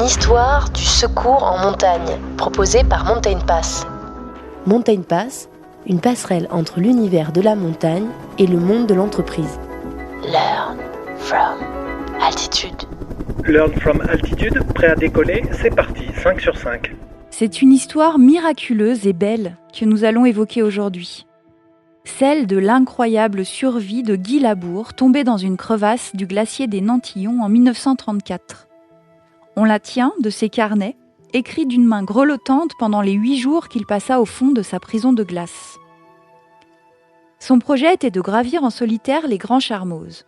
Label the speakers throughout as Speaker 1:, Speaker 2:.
Speaker 1: histoire du secours en montagne, proposée par Mountain Pass.
Speaker 2: Mountain Pass, une passerelle entre l'univers de la montagne et le monde de l'entreprise.
Speaker 1: Learn from altitude.
Speaker 3: Learn from altitude, prêt à décoller, c'est parti, 5 sur 5.
Speaker 4: C'est une histoire miraculeuse et belle que nous allons évoquer aujourd'hui. Celle de l'incroyable survie de Guy Labour, tombé dans une crevasse du glacier des Nantillons en 1934. On la tient de ses carnets, écrits d'une main grelottante pendant les 8 jours qu'il passa au fond de sa prison de glace. Son projet était de gravir en solitaire les Grands Charmoz.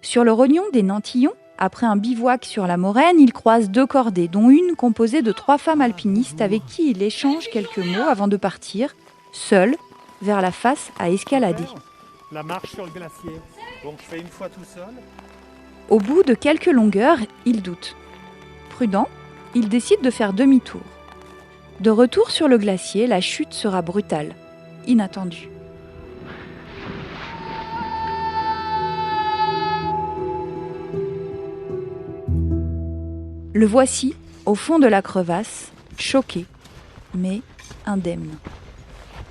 Speaker 4: Sur le rognon des Nantillons, après un bivouac sur la moraine, il croise 2 cordées, dont une composée de 3 femmes alpinistes avec qui il échange quelques mots avant de partir, seul, vers la face à escalader.
Speaker 5: La marche sur le glacier. Donc je fais une fois tout seul.
Speaker 4: Au bout de quelques longueurs, il doute. Prudent, il décide de faire demi-tour. De retour sur le glacier, la chute sera brutale, inattendue. Le voici, au fond de la crevasse, choqué, mais indemne.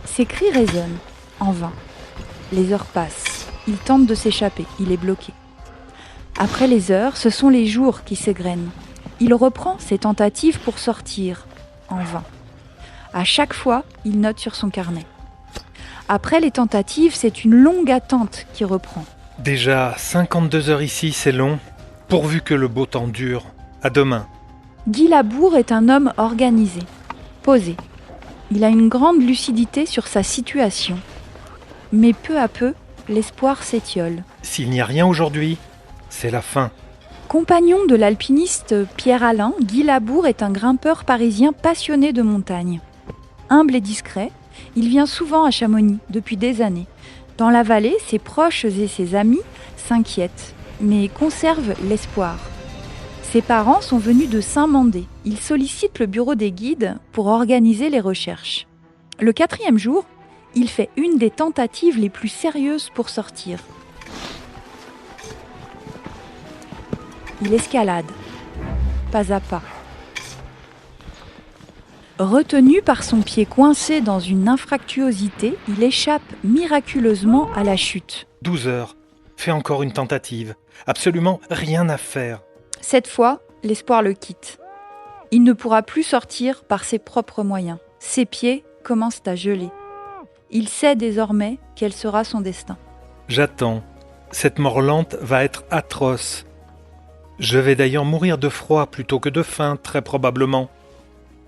Speaker 4: Ses cris résonnent, en vain. Les heures passent, il tente de s'échapper, il est bloqué. Après les heures, ce sont les jours qui s'égrènent. Il reprend ses tentatives pour sortir, en vain. À chaque fois, il note sur son carnet. Après les tentatives, c'est une longue attente qui reprend.
Speaker 6: Déjà 52 heures ici, c'est long, pourvu que le beau temps dure. À demain.
Speaker 4: Guy Labour est un homme organisé, posé. Il a une grande lucidité sur sa situation. Mais peu à peu, l'espoir s'étiole.
Speaker 6: S'il n'y a rien aujourd'hui, c'est la fin.
Speaker 4: Compagnon de l'alpiniste Pierre Alain, Guy Labour est un grimpeur parisien passionné de montagne. Humble et discret, il vient souvent à Chamonix depuis des années. Dans la vallée, ses proches et ses amis s'inquiètent, mais conservent l'espoir. Ses parents sont venus de Saint-Mandé. Ils sollicitent le bureau des guides pour organiser les recherches. Le 4e jour, il fait une des tentatives les plus sérieuses pour sortir. Il escalade, pas à pas. Retenu par son pied coincé dans une infractuosité, il échappe miraculeusement à la chute.
Speaker 6: 12 heures, fais encore une tentative. Absolument rien à faire.
Speaker 4: Cette fois, l'espoir le quitte. Il ne pourra plus sortir par ses propres moyens. Ses pieds commencent à geler. Il sait désormais quel sera son destin.
Speaker 6: J'attends. Cette mort lente va être atroce. Je vais d'ailleurs mourir de froid plutôt que de faim, très probablement.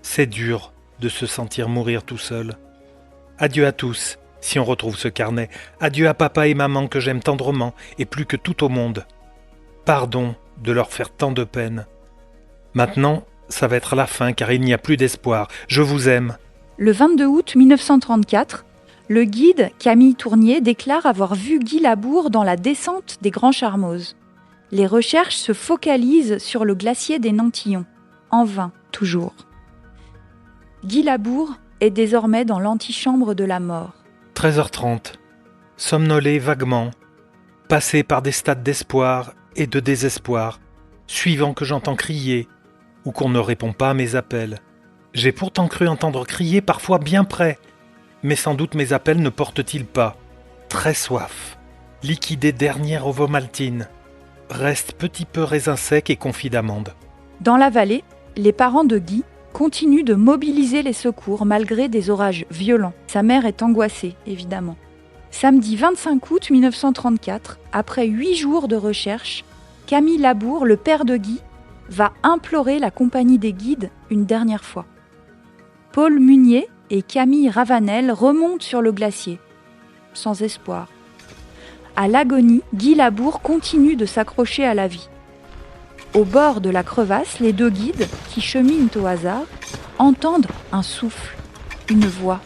Speaker 6: C'est dur de se sentir mourir tout seul. Adieu à tous, si on retrouve ce carnet. Adieu à papa et maman que j'aime tendrement et plus que tout au monde. Pardon de leur faire tant de peine. Maintenant, ça va être la fin car il n'y a plus d'espoir. Je vous aime.
Speaker 4: Le 22 août 1934, le guide Camille Tournier déclare avoir vu Guy Labour dans la descente des Grands Charmoz. Les recherches se focalisent sur le glacier des Nantillons. En vain, toujours. Guy Labour est désormais dans l'antichambre de la mort.
Speaker 6: 13h30. Somnolé vaguement. Passé par des stades d'espoir et de désespoir, suivant que j'entends crier ou qu'on ne répond pas à mes appels. J'ai pourtant cru entendre crier parfois bien près, mais sans doute mes appels ne portent-ils pas. Très soif, liquidé dernière ovomaltine, reste petit peu raisin sec et confit d'amande.
Speaker 4: Dans la vallée, les parents de Guy continuent de mobiliser les secours malgré des orages violents. Sa mère est angoissée, évidemment. Samedi 25 août 1934, après 8 jours de recherche, Camille Labour, le père de Guy, va implorer la compagnie des guides une dernière fois. Paul Munier et Camille Ravanel remontent sur le glacier, sans espoir. À l'agonie, Guy Labour continue de s'accrocher à la vie. Au bord de la crevasse, les 2 guides, qui cheminent au hasard, entendent un souffle, une voix.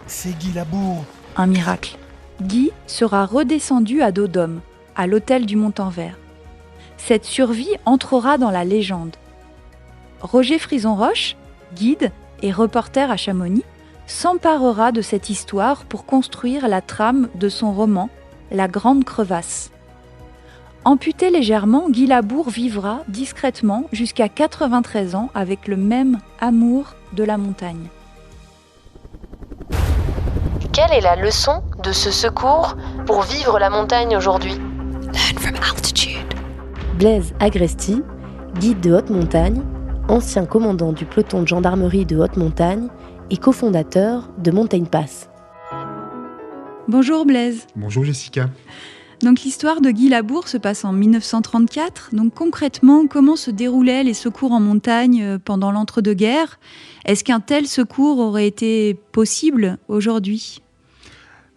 Speaker 6: C'est Guy Labour.
Speaker 4: Un miracle. Guy sera redescendu à dos d'homme, à l'hôtel du Montanvert. Cette survie entrera dans la légende. Roger Frison-Roche, guide et reporter à Chamonix, s'emparera de cette histoire pour construire la trame de son roman « La Grande Crevasse ». Amputé légèrement, Guy Labour vivra discrètement jusqu'à 93 ans avec le même amour de la montagne.
Speaker 1: Quelle est la leçon de ce secours pour vivre la montagne aujourd'hui ?
Speaker 2: Blaise Agresti, guide de haute montagne, ancien commandant du peloton de gendarmerie de haute montagne et cofondateur de Mountain Pass.
Speaker 4: Bonjour Blaise.
Speaker 7: Bonjour Jessica.
Speaker 4: Donc l'histoire de Guy Labour se passe en 1934. Donc concrètement, comment se déroulaient les secours en montagne pendant l'entre-deux-guerres ? Est-ce qu'un tel secours aurait été possible aujourd'hui ?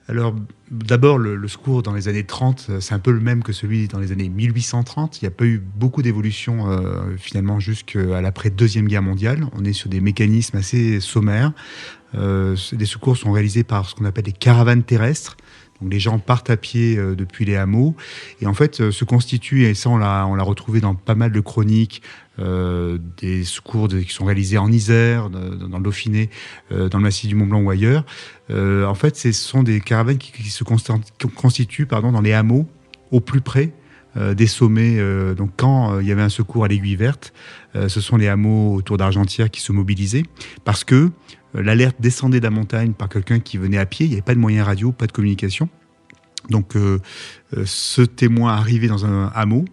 Speaker 7: Alors d'abord, le secours dans les années 30, c'est un peu le même que celui dans les années 1830. Il n'y a pas eu beaucoup d'évolution finalement jusqu'à l'après-deuxième guerre mondiale. On est sur des mécanismes assez sommaires. Les secours sont réalisés par ce qu'on appelle des caravanes terrestres. Donc les gens partent à pied depuis les hameaux et en fait se constituent, et ça on l'a retrouvé dans pas mal de chroniques, des secours qui sont réalisés en Isère, dans le Dauphiné, dans le massif du Mont-Blanc ou ailleurs. En fait, ce sont des caravanes qui se constituent dans les hameaux au plus près des sommets. Donc quand il y avait un secours à l'Aiguille Verte, ce sont les hameaux autour d'Argentière qui se mobilisaient parce que l'alerte descendait de la montagne par quelqu'un qui venait à pied, il n'y avait pas de moyens radio, pas de communication. Donc ce témoin arrivait dans un hameau,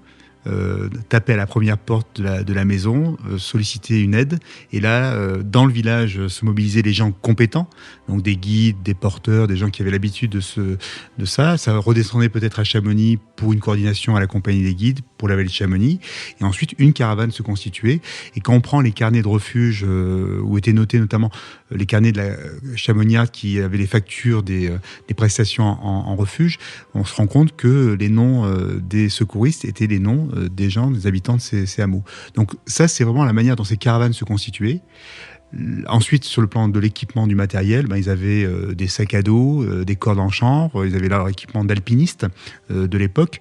Speaker 7: tapait à la première porte de la maison, solliciter une aide. Et là, dans le village, se mobilisaient les gens compétents, donc des guides, des porteurs, des gens qui avaient l'habitude de ça. Ça redescendait peut-être à Chamonix pour une coordination à la compagnie des guides, pour la vallée de Chamonix. Et ensuite, une caravane se constituait. Et quand on prend les carnets de refuge, où étaient notés notamment les carnets de la Chamonniarde qui avaient les factures des prestations en refuge, on se rend compte que les noms des secouristes étaient les noms des gens, des habitants de ces hameaux. Donc ça, c'est vraiment la manière dont ces caravanes se constituaient. Ensuite, sur le plan de l'équipement du matériel, ils avaient des sacs à dos, des cordes en chanvre, ils avaient leur équipement d'alpinistes de l'époque,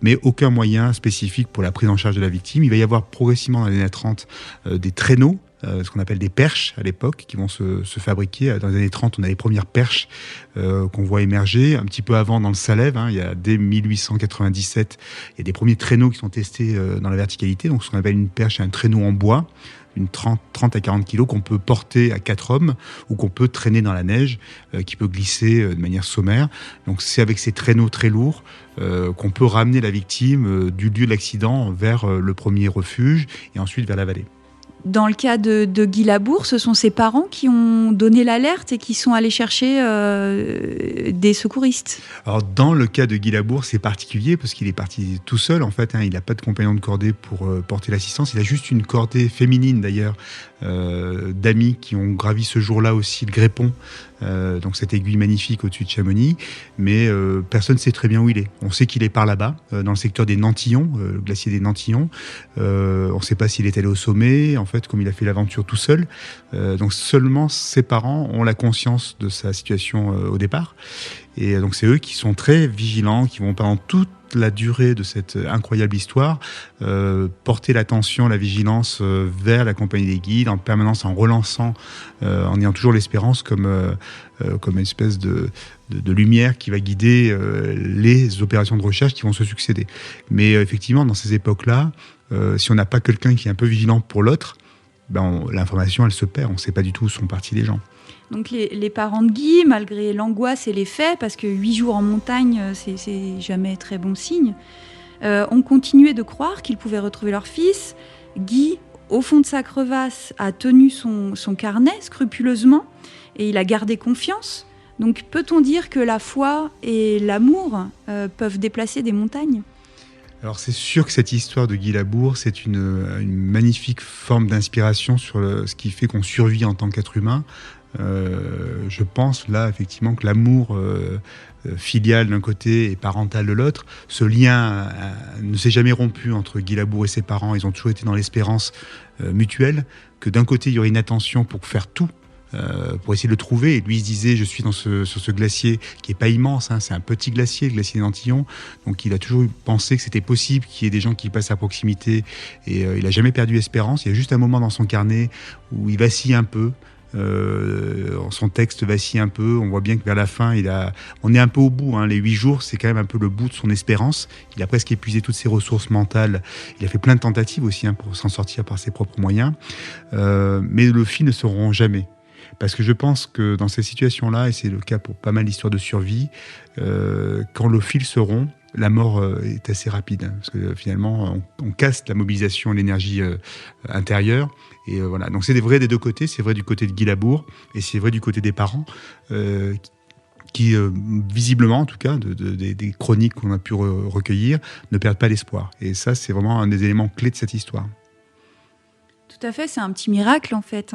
Speaker 7: mais aucun moyen spécifique pour la prise en charge de la victime. Il va y avoir progressivement dans les années 30 des traîneaux, ce qu'on appelle des perches à l'époque, qui vont se fabriquer. Dans les années 30, on a les premières perches qu'on voit émerger. Un petit peu avant, dans le Salève, dès 1897, il y a des premiers traîneaux qui sont testés dans la verticalité. Donc ce qu'on appelle une perche, c'est un traîneau en bois, une 30 à 40 kilos qu'on peut porter à 4 hommes ou qu'on peut traîner dans la neige, qui peut glisser de manière sommaire. Donc c'est avec ces traîneaux très lourds qu'on peut ramener la victime du lieu de l'accident vers le premier refuge et ensuite vers la vallée.
Speaker 4: Dans le cas de Guy Labour, ce sont ses parents qui ont donné l'alerte et qui sont allés chercher des secouristes. Alors,
Speaker 7: dans le cas de Guy Labour, c'est particulier parce qu'il est parti tout seul. En fait, il n'a pas de compagnon de cordée pour porter l'assistance. Il a juste une cordée féminine, d'ailleurs, d'amis qui ont gravi ce jour-là aussi le Grépon. Donc cette aiguille magnifique au-dessus de Chamonix, mais personne ne sait très bien où il est. On sait qu'il est par là-bas, dans le secteur des Nantillons, le glacier des Nantillons. On ne sait pas s'il est allé au sommet, en fait, comme il a fait l'aventure tout seul. Donc seulement ses parents ont la conscience de sa situation au départ. Et donc c'est eux qui sont très vigilants, qui vont pendant toute la durée de cette incroyable histoire porter l'attention, la vigilance vers la compagnie des guides, en permanence en relançant, en ayant toujours l'espérance comme une espèce de lumière qui va guider les opérations de recherche qui vont se succéder. Mais effectivement, dans ces époques-là, si on n'a pas quelqu'un qui est un peu vigilant pour l'autre, l'information elle se perd, on ne sait pas du tout où sont partis les gens.
Speaker 4: Donc les parents de Guy, malgré l'angoisse et les faits, parce que 8 jours en montagne, c'est jamais très bon signe, ont continué de croire qu'ils pouvaient retrouver leur fils. Guy, au fond de sa crevasse, a tenu son carnet scrupuleusement et il a gardé confiance. Donc peut-on dire que la foi et l'amour peuvent déplacer des montagnes ?
Speaker 7: Alors c'est sûr que cette histoire de Guy Labour, c'est une magnifique forme d'inspiration sur ce qui fait qu'on survit en tant qu'être humain. Je pense là effectivement que l'amour filial d'un côté et parental de l'autre, ce lien ne s'est jamais rompu entre Guy Labour et ses parents. Ils ont toujours été dans l'espérance mutuelle que d'un côté il y aurait une attention pour faire tout pour essayer de le trouver. Et lui, il se disait, je suis sur ce glacier qui n'est pas immense, c'est un petit glacier, le glacier des Nantillons. Donc il a toujours pensé que c'était possible qu'il y ait des gens qui passent à proximité. Et il n'a jamais perdu espérance. Il y a juste un moment dans son carnet où il vacille un peu. Son texte vacille un peu. On voit bien que vers la fin, on est un peu au bout. Les 8 jours, c'est quand même un peu le bout de son espérance. Il a presque épuisé toutes ses ressources mentales. Il a fait plein de tentatives aussi pour s'en sortir par ses propres moyens. Mais le fil ne se rompt jamais. Parce que je pense que dans ces situations-là, et c'est le cas pour pas mal d'histoires de survie, quand le fil se rompt, la mort est assez rapide. Parce que finalement, on casse la mobilisation et l'énergie intérieure. Et voilà. Donc c'est vrai des deux côtés. C'est vrai du côté de Guy Labour et c'est vrai du côté des parents qui, visiblement en tout cas, des chroniques qu'on a pu recueillir, ne perdent pas l'espoir. Et ça, c'est vraiment un des éléments clés de cette histoire.
Speaker 4: Tout à fait, c'est un petit miracle en fait.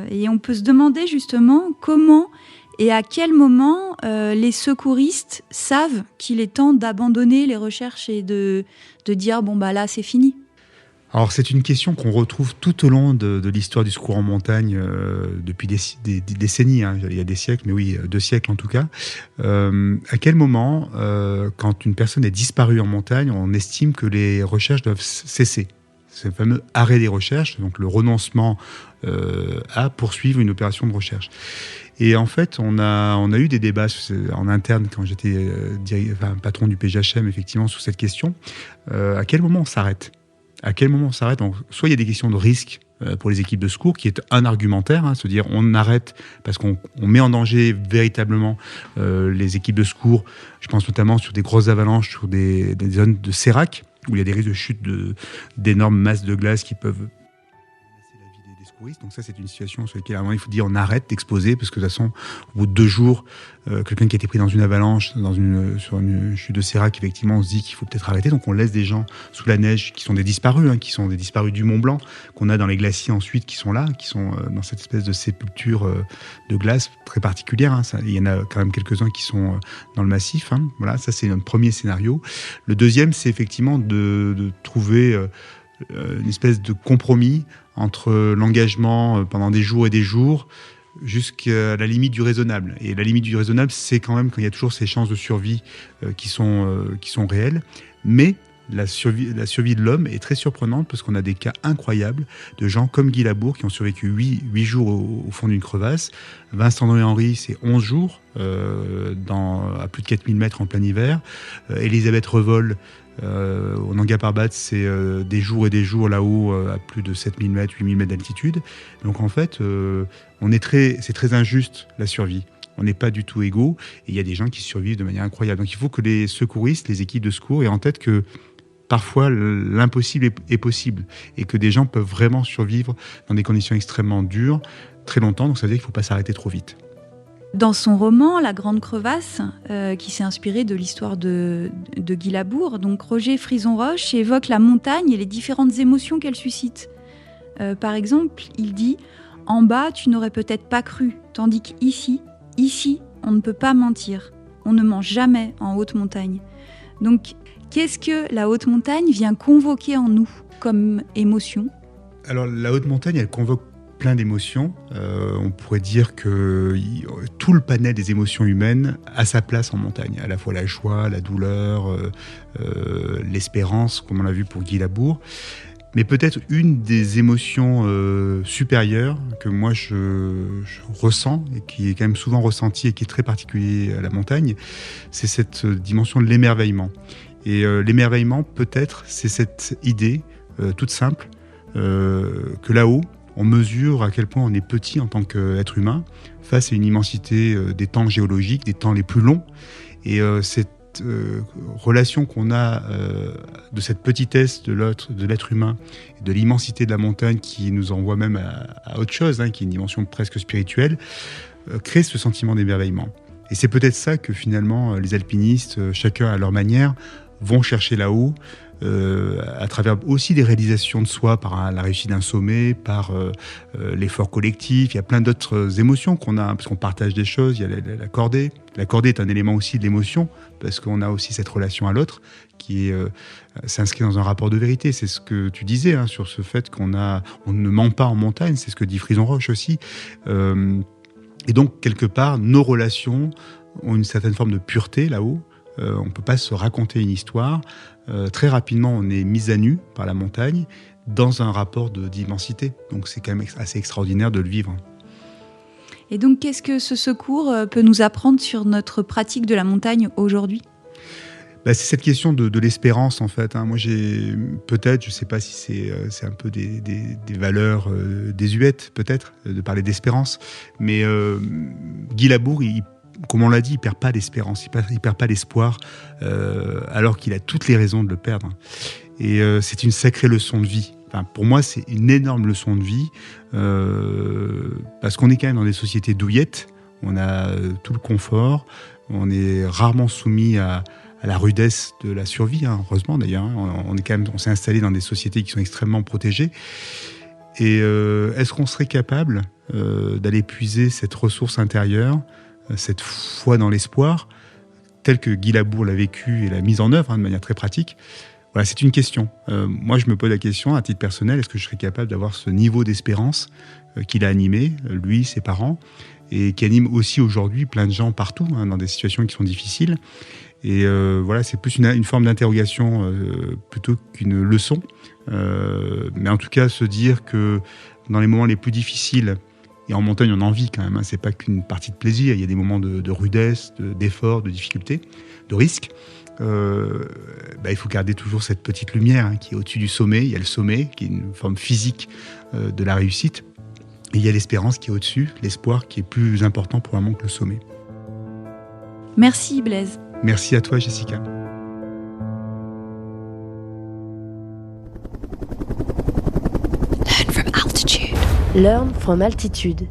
Speaker 4: Et on peut se demander justement comment et à quel moment les secouristes savent qu'il est temps d'abandonner les recherches et de dire bon bah là c'est fini.
Speaker 7: Alors c'est une question qu'on retrouve tout au long de l'histoire du secours en montagne depuis des décennies, il y a des siècles, mais oui, 2 siècles en tout cas. À quel moment, quand une personne est disparue en montagne, on estime que les recherches doivent cesser ? C'est le fameux arrêt des recherches, donc le renoncement à poursuivre une opération de recherche. Et en fait, on a eu des débats en interne quand j'étais patron du PGHM, effectivement, sur cette question. À quel moment on s'arrête ? À quel moment on s'arrête ? Donc, soit il y a des questions de risque pour les équipes de secours, qui est un argumentaire, se dire on arrête parce qu'on met en danger véritablement les équipes de secours. Je pense notamment sur des grosses avalanches, sur des zones de sérac, où il y a des risques de chute d'énormes masses de glace qui peuvent menacer la vie des secouristes. Donc ça, c'est une situation sur laquelle, à un moment, il faut dire on arrête d'exposer, parce que de toute façon, au bout de 2 jours, quelqu'un qui a été pris dans une avalanche, sur une chute de sérac, effectivement, on se dit qu'il faut peut-être arrêter. Donc on laisse des gens sous la neige qui sont des disparus, qui sont des disparus du Mont Blanc, qu'on a dans les glaciers ensuite, qui sont là, qui sont dans cette espèce de sépulture de glace très particulière. Il y en a quand même quelques-uns qui sont dans le massif. Voilà, ça c'est notre premier scénario. Le deuxième, c'est effectivement de trouver une espèce de compromis entre l'engagement pendant des jours et des jours jusqu'à la limite du raisonnable. Et la limite du raisonnable, c'est quand même quand il y a toujours ces chances de survie qui sont réelles. Mais la survie de l'homme est très surprenante parce qu'on a des cas incroyables de gens comme Guy Labour qui ont survécu 8 jours au fond d'une crevasse. Vincent Henry, c'est 11 jours à plus de 4000 mètres en plein hiver. Elisabeth Revol, au Nanga Parbat, c'est des jours et des jours là-haut à plus de 7000 mètres, 8000 mètres d'altitude. Donc en fait, c'est très injuste la survie. On n'est pas du tout égaux et il y a des gens qui survivent de manière incroyable. Donc il faut que les secouristes, les équipes de secours aient en tête que parfois l'impossible est possible et que des gens peuvent vraiment survivre dans des conditions extrêmement dures très longtemps. Donc ça veut dire qu'il ne faut pas s'arrêter trop vite.
Speaker 4: Dans son roman La Grande Crevasse, qui s'est inspiré de l'histoire de Guy Labour, donc Roger Frison-Roche évoque la montagne et les différentes émotions qu'elle suscite. Par exemple, il dit « En bas, tu n'aurais peut-être pas cru, tandis qu'ici, on ne peut pas mentir. On ne ment jamais en haute montagne. » Donc, qu'est-ce que la haute montagne vient convoquer en nous comme émotion ?
Speaker 7: Alors, la haute montagne, elle convoque plein d'émotions. On pourrait dire que tout le panel des émotions humaines a sa place en montagne. À la fois la joie, la douleur, l'espérance, comme on l'a vu pour Guy Labour. Mais peut-être une des émotions supérieures que moi je ressens et qui est quand même souvent ressentie et qui est très particulier à la montagne, c'est cette dimension de l'émerveillement. Et l'émerveillement, peut-être, c'est cette idée toute simple que là-haut, on mesure à quel point on est petit en tant qu'être humain face à une immensité des temps géologiques, des temps les plus longs. Et cette relation qu'on a de cette petitesse de l'être humain, et de l'immensité de la montagne qui nous envoie même à autre chose, qui est une dimension presque spirituelle, crée ce sentiment d'émerveillement. Et c'est peut-être ça que finalement les alpinistes, chacun à leur manière, vont chercher là-haut, à travers aussi des réalisations de soi, par la réussite d'un sommet, par l'effort collectif. Il y a plein d'autres émotions qu'on a, parce qu'on partage des choses. Il y a la cordée. La cordée est un élément aussi de l'émotion, parce qu'on a aussi cette relation à l'autre qui s'inscrit dans un rapport de vérité. C'est ce que tu disais sur ce fait qu'on ne ment pas en montagne, c'est ce que dit Frison-Roche aussi. Et donc, quelque part, nos relations ont une certaine forme de pureté là-haut. On ne peut pas se raconter une histoire. Très rapidement, on est mis à nu par la montagne dans un rapport d'immensité. Donc c'est quand même assez extraordinaire de le vivre.
Speaker 4: Et donc, qu'est-ce que ce secours peut nous apprendre sur notre pratique de la montagne aujourd'hui ?
Speaker 7: C'est cette question de l'espérance, en fait. Moi, j'ai peut-être, je ne sais pas si c'est un peu des valeurs désuètes, peut-être, de parler d'espérance, mais Guy Labour, comme on l'a dit, il ne perd pas l'espérance, il ne perd pas l'espoir, alors qu'il a toutes les raisons de le perdre. Et c'est une sacrée leçon de vie. Pour moi, c'est une énorme leçon de vie, parce qu'on est quand même dans des sociétés douillettes, on a tout le confort, on est rarement soumis à la rudesse de la survie, heureusement d'ailleurs. On s'est installé dans des sociétés qui sont extrêmement protégées. Et est-ce qu'on serait capable d'aller puiser cette ressource intérieure, cette foi dans l'espoir, telle que Guy Labour l'a vécu et l'a mise en œuvre de manière très pratique ? Voilà, c'est une question. Moi, je me pose la question, à titre personnel, est-ce que je serais capable d'avoir ce niveau d'espérance qu'il a animé, lui, ses parents, et qui anime aussi aujourd'hui plein de gens partout, dans des situations qui sont difficiles. Et voilà, c'est plus une forme d'interrogation plutôt qu'une leçon. Mais en tout cas, se dire que dans les moments les plus difficiles, et en montagne, on en vit quand même, c'est pas qu'une partie de plaisir, il y a des moments de rudesse, d'effort, de difficulté, de risque. Il faut garder toujours cette petite lumière qui est au-dessus du sommet. Il y a le sommet, qui est une forme physique de la réussite. Et il y a l'espérance qui est au-dessus, l'espoir qui est plus important probablement que le sommet.
Speaker 4: Merci Blaise.
Speaker 7: Merci à toi Jessica.
Speaker 2: Learn from Altitude,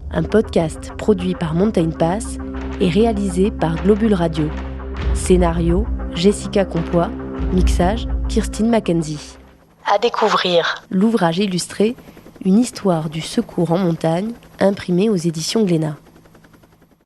Speaker 2: un podcast produit par Mountain Pass et réalisé par Globule Radio. Scénario, Jessica Compois. Mixage, Kirstine Mackenzie.
Speaker 1: À découvrir.
Speaker 2: L'ouvrage illustré, une histoire du secours en montagne, imprimé aux éditions Glénat.